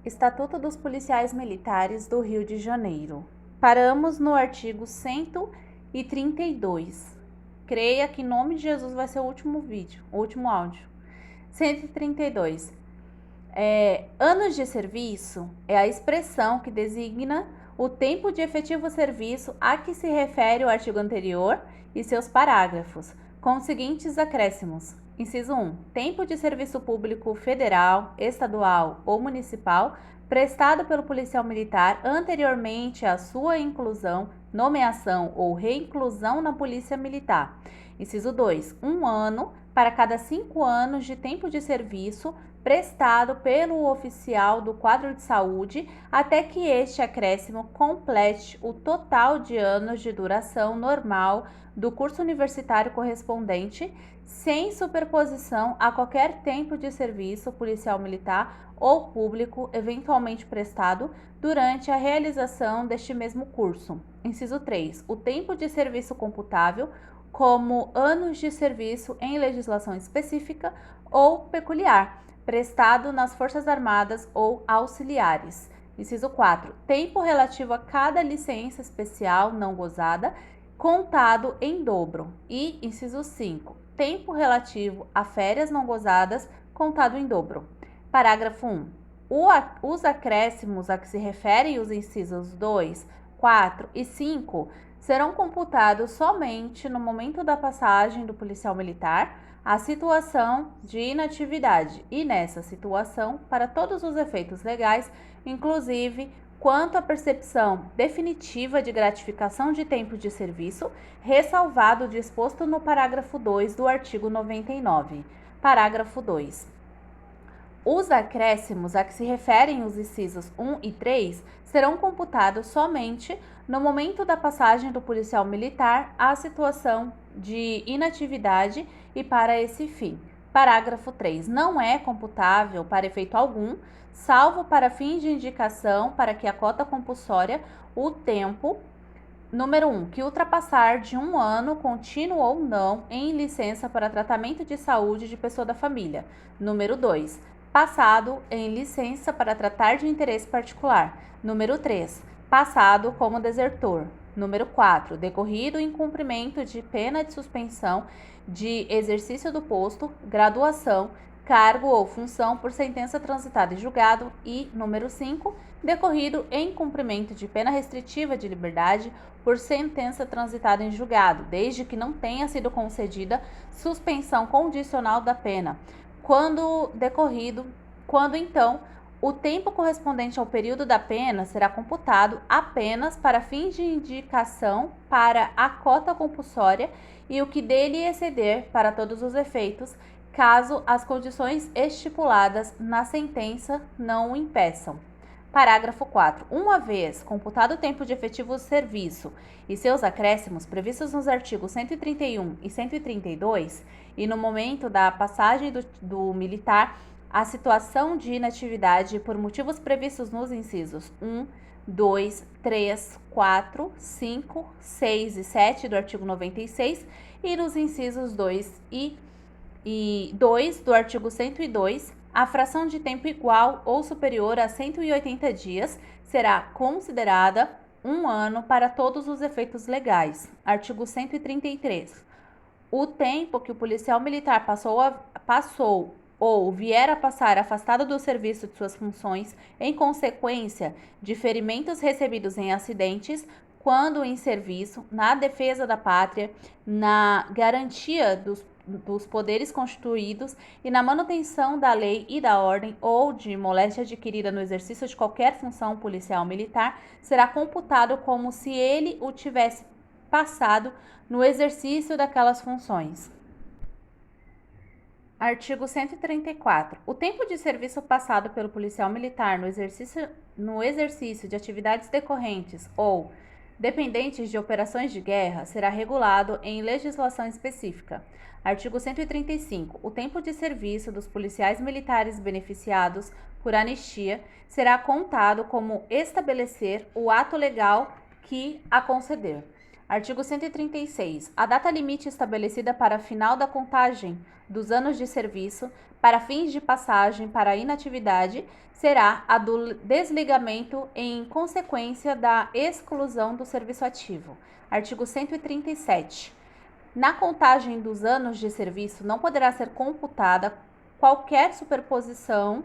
Estatuto dos Policiais Militares do Rio de Janeiro. Paramos no artigo 132. Creia que em nome de Jesus vai ser o último vídeo, o último áudio. 132. Anos de serviço é a expressão que designa o tempo de efetivo serviço a que se refere o artigo anterior e seus parágrafos, com os seguintes acréscimos. Inciso 1. Tempo de serviço público federal, estadual ou municipal prestado pelo policial militar anteriormente à sua inclusão, nomeação ou reinclusão na Polícia Militar. Inciso 2. 1 ano para cada 5 anos de tempo de serviço prestado pelo oficial do quadro de saúde até que este acréscimo complete o total de anos de duração normal do curso universitário correspondente, sem superposição a qualquer tempo de serviço policial militar ou público eventualmente prestado durante a realização deste mesmo curso. Inciso 3. O tempo de serviço computável como anos de serviço em legislação específica ou peculiar, prestado nas Forças Armadas ou auxiliares. Inciso 4. Tempo relativo a cada licença especial não gozada, contado em dobro. E, inciso 5. Tempo relativo a férias não gozadas, contado em dobro. Parágrafo 1. Os acréscimos a que se referem os incisos 2, 4 e 5 serão computados somente no momento da passagem do policial militar a situação de inatividade e nessa situação para todos os efeitos legais, inclusive quanto à percepção definitiva de gratificação de tempo de serviço, ressalvado o disposto no parágrafo 2 do artigo 99. Parágrafo 2. Os acréscimos a que se referem os incisos 1 e 3 serão computados somente no momento da passagem do policial militar à situação de inatividade e para esse fim. Parágrafo 3. Não é computável para efeito algum, salvo para fins de indicação para que a cota compulsória, o tempo, número 1, que ultrapassar de 1 ano contínuo ou não em licença para tratamento de saúde de pessoa da família. Número 2, passado em licença para tratar de interesse particular. Número 3, passado como desertor. Número 4, decorrido em cumprimento de pena de suspensão de exercício do posto, graduação, cargo ou função por sentença transitada em julgado. E, número 5, decorrido em cumprimento de pena restritiva de liberdade por sentença transitada em julgado, desde que não tenha sido concedida suspensão condicional da pena, quando então o tempo correspondente ao período da pena será computado apenas para fins de indicação para a cota compulsória e o que dele exceder para todos os efeitos, caso as condições estipuladas na sentença não o impeçam. Parágrafo 4. Uma vez computado o tempo de efetivo serviço e seus acréscimos previstos nos artigos 131 e 132, e no momento da passagem do militar, a situação de inatividade por motivos previstos nos incisos 1, 2, 3, 4, 5, 6 e 7 do artigo 96 e nos incisos 2 e 2 do artigo 102, a fração de tempo igual ou superior a 180 dias será considerada 1 ano para todos os efeitos legais. Artigo 133. O tempo que o policial militar passou ou vier a passar afastado do serviço de suas funções em consequência de ferimentos recebidos em acidentes, quando em serviço, na defesa da pátria, na garantia dos poderes constituídos e na manutenção da lei e da ordem ou de moléstia adquirida no exercício de qualquer função policial militar, será computado como se ele o tivesse passado no exercício daquelas funções. Artigo 134. O tempo de serviço passado pelo policial militar no exercício de atividades decorrentes ou dependentes de operações de guerra será regulado em legislação específica. Artigo 135. O tempo de serviço dos policiais militares beneficiados por anistia será contado como estabelecer o ato legal que a conceder. Artigo 136. A data limite estabelecida para a final da contagem dos anos de serviço para fins de passagem para a inatividade será a do desligamento em consequência da exclusão do serviço ativo. Artigo 137. Na contagem dos anos de serviço não poderá ser computada qualquer superposição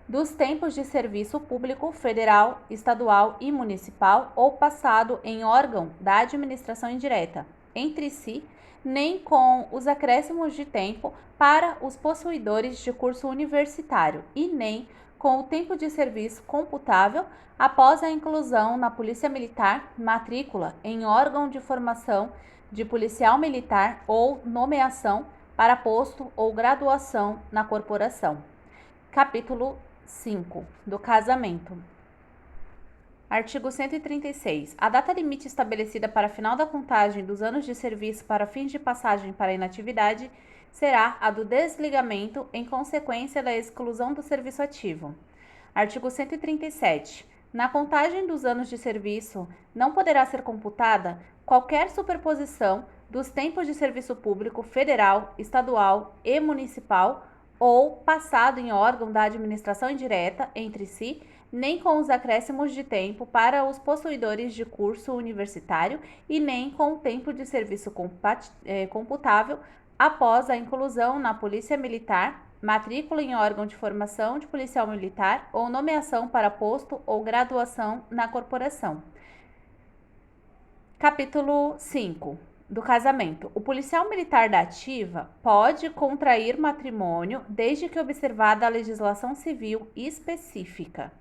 dos tempos de serviço público federal, estadual e municipal ou passado em órgão da administração indireta entre si, nem com os acréscimos de tempo para os possuidores de curso universitário e nem com o tempo de serviço computável após a inclusão na Polícia Militar, matrícula em órgão de formação de policial militar ou nomeação para posto ou graduação na corporação. Capítulo 5. Do casamento. Artigo 136. A data limite estabelecida para a final da contagem dos anos de serviço para fins de passagem para a inatividade será a do desligamento em consequência da exclusão do serviço ativo. Artigo 137. Na contagem dos anos de serviço não poderá ser computada qualquer superposição dos tempos de serviço público federal, estadual e municipal ou passado em órgão da administração indireta entre si, nem com os acréscimos de tempo para os possuidores de curso universitário e nem com o tempo de serviço computável após a inclusão na Polícia Militar, matrícula em órgão de formação de policial militar ou nomeação para posto ou graduação na corporação. Capítulo 5. Do casamento. O policial militar da ativa pode contrair matrimônio desde que observada a legislação civil específica.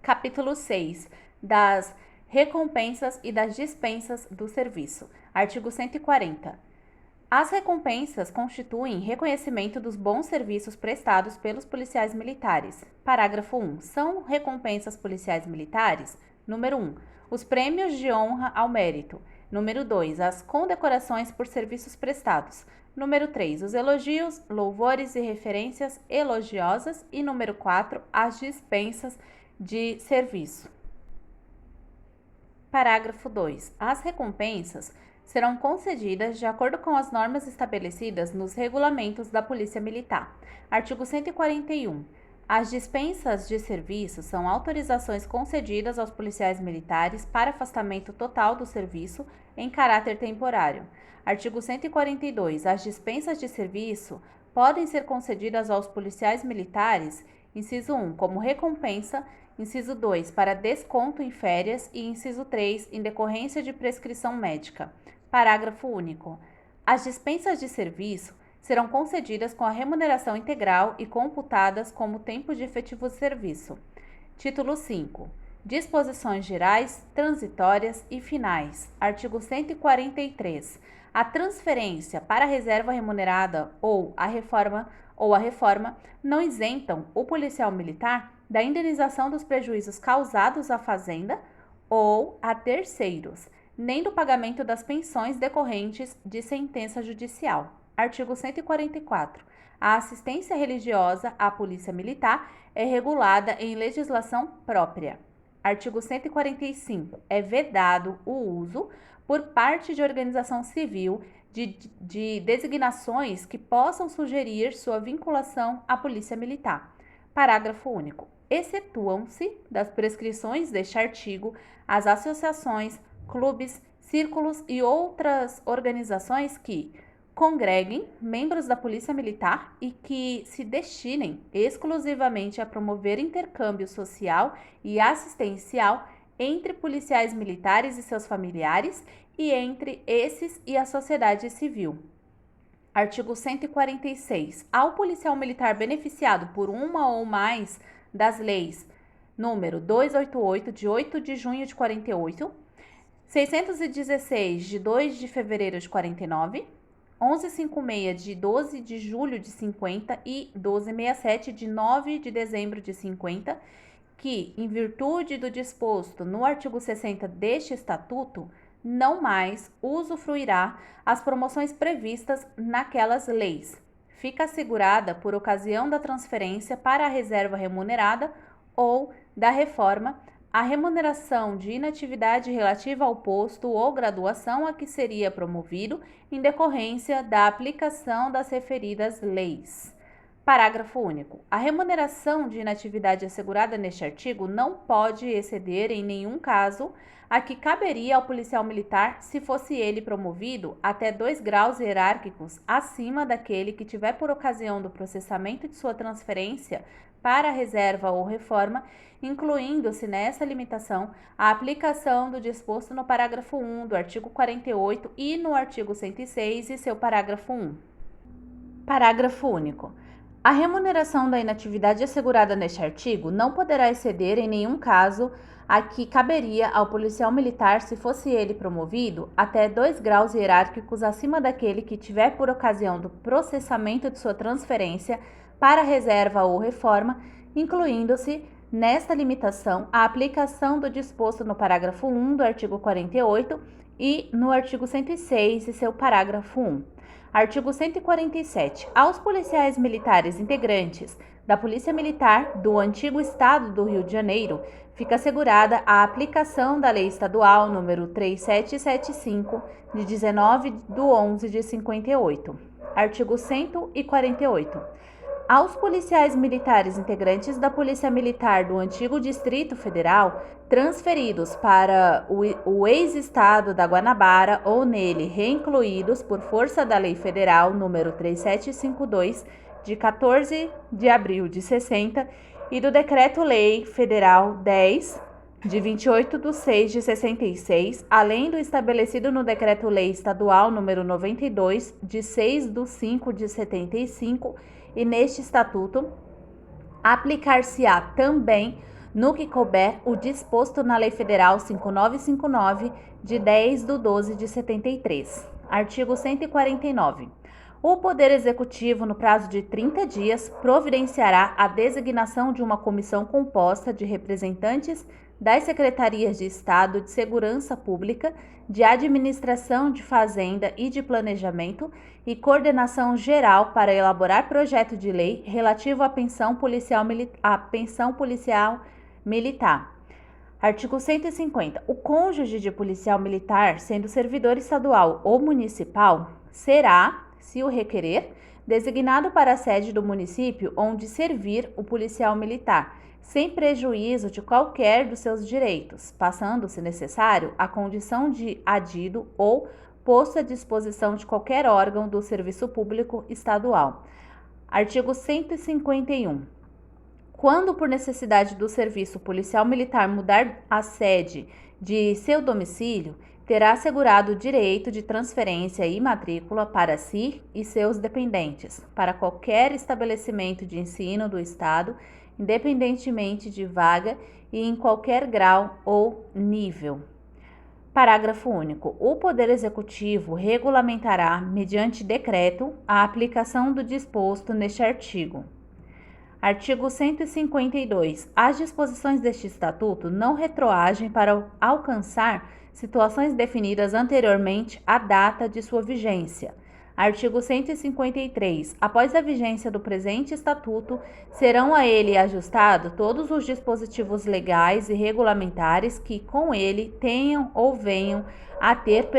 Capítulo 6. Das recompensas e das dispensas do serviço. Artigo 140. As recompensas constituem reconhecimento dos bons serviços prestados pelos policiais militares. Parágrafo 1. São recompensas policiais militares: número 1. Os prêmios de honra ao mérito. Número 2. As condecorações por serviços prestados. Número 3. Os elogios, louvores e referências elogiosas. E número 4. As dispensas de serviço. Parágrafo 2. As recompensas serão concedidas de acordo com as normas estabelecidas nos regulamentos da Polícia Militar. Artigo 141. As dispensas de serviço são autorizações concedidas aos policiais militares para afastamento total do serviço em caráter temporário. Artigo 142. As dispensas de serviço podem ser concedidas aos policiais militares, inciso 1, como recompensa, inciso 2, para desconto em férias e inciso 3, em decorrência de prescrição médica. Parágrafo único. As dispensas de serviço serão concedidas com a remuneração integral e computadas como tempo de efetivo serviço. Título 5. Disposições gerais, transitórias e finais. Artigo 143. A transferência para a reserva remunerada ou a reforma não isentam o policial militar da indenização dos prejuízos causados à fazenda ou a terceiros, nem do pagamento das pensões decorrentes de sentença judicial. Artigo 144. A assistência religiosa à Polícia Militar é regulada em legislação própria. Artigo 145. É vedado o uso, por parte de organização civil, de designações que possam sugerir sua vinculação à Polícia Militar. Parágrafo único. Excetuam-se das prescrições deste artigo as associações, clubes, círculos e outras organizações que congreguem membros da Polícia Militar e que se destinem exclusivamente a promover intercâmbio social e assistencial entre policiais militares e seus familiares e entre esses e a sociedade civil. Artigo 146. Ao policial militar beneficiado por uma ou mais das leis número 288, de 8 de junho de 48, 616, de 2 de fevereiro de 49, 1156, de 12 de julho de 50 e 1267, de 9 de dezembro de 50, que, em virtude do disposto no artigo 60 deste Estatuto, não mais usufruirá as promoções previstas naquelas leis. Fica assegurada por ocasião da transferência para a reserva remunerada ou da reforma a remuneração de inatividade relativa ao posto ou graduação a que seria promovido em decorrência da aplicação das referidas leis. Parágrafo único. A remuneração de inatividade assegurada neste artigo não pode exceder, em nenhum caso, a que caberia ao policial militar se fosse ele promovido até 2 graus hierárquicos acima daquele que tiver por ocasião do processamento de sua transferência para a reserva ou reforma, incluindo-se nessa limitação a aplicação do disposto no parágrafo 1 do artigo 48 e no artigo 106 e seu parágrafo 1. Parágrafo único. A remuneração da inatividade assegurada neste artigo não poderá exceder, em nenhum caso, a que caberia ao policial militar se fosse ele promovido até 2 graus hierárquicos acima daquele que tiver por ocasião do processamento de sua transferência para reserva ou reforma, incluindo-se nesta limitação a aplicação do disposto no parágrafo 1 do artigo 48 e no artigo 106 e seu parágrafo 1. Artigo 147. Aos policiais militares integrantes da Polícia Militar do antigo Estado do Rio de Janeiro fica assegurada a aplicação da Lei Estadual nº 3775, de 19/11/58. Artigo 148. Aos policiais militares integrantes da Polícia Militar do antigo Distrito Federal, transferidos para o ex-estado da Guanabara ou nele reincluídos por força da Lei Federal nº 3752, de 14 de abril de 60, e do Decreto-Lei Federal 10, de 28/6 de 66, além do estabelecido no Decreto-Lei Estadual nº 92, de 6/5 de 75, e neste Estatuto, aplicar-se-á também, no que couber, o disposto na Lei Federal 5959, de 10/12 de 73. Artigo 149. O Poder Executivo, no prazo de 30 dias, providenciará a designação de uma comissão composta de representantes das Secretarias de Estado de Segurança Pública, de Administração de Fazenda e de Planejamento e Coordenação Geral para elaborar projeto de lei relativo à pensão policial militar. Artigo 150. O cônjuge de policial militar, sendo servidor estadual ou municipal, será, se o requerer, designado para a sede do município onde servir o policial militar, sem prejuízo de qualquer dos seus direitos, passando, se necessário, a condição de adido ou posto à disposição de qualquer órgão do serviço público estadual. Artigo 151. Quando, por necessidade do serviço policial militar, mudar a sede de seu domicílio, terá assegurado o direito de transferência e matrícula para si e seus dependentes, para qualquer estabelecimento de ensino do Estado, independentemente de vaga e em qualquer grau ou nível. Parágrafo único. O Poder Executivo regulamentará, mediante decreto, a aplicação do disposto neste artigo. Artigo 152. As disposições deste Estatuto não retroagem para alcançar situações definidas anteriormente à data de sua vigência. Artigo 153. Após a vigência do presente Estatuto, serão a ele ajustados todos os dispositivos legais e regulamentares que com ele tenham ou venham a ter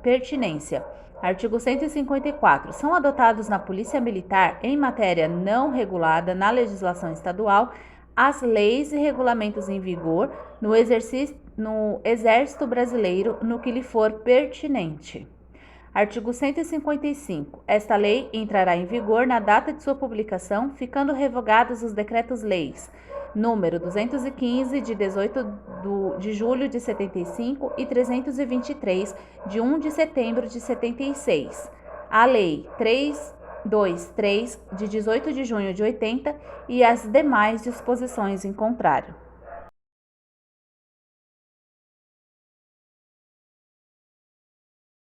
pertinência. Artigo 154. São adotados na Polícia Militar, em matéria não regulada na legislação estadual, as leis e regulamentos em vigor no Exército Brasileiro, no que lhe for pertinente. Artigo 155. Esta lei entrará em vigor na data de sua publicação, ficando revogados os decretos-leis número 215, de 18 de julho de 75 e 323, de 1 de setembro de 76. A Lei 323, de 18 de junho de 80 e as demais disposições em contrário.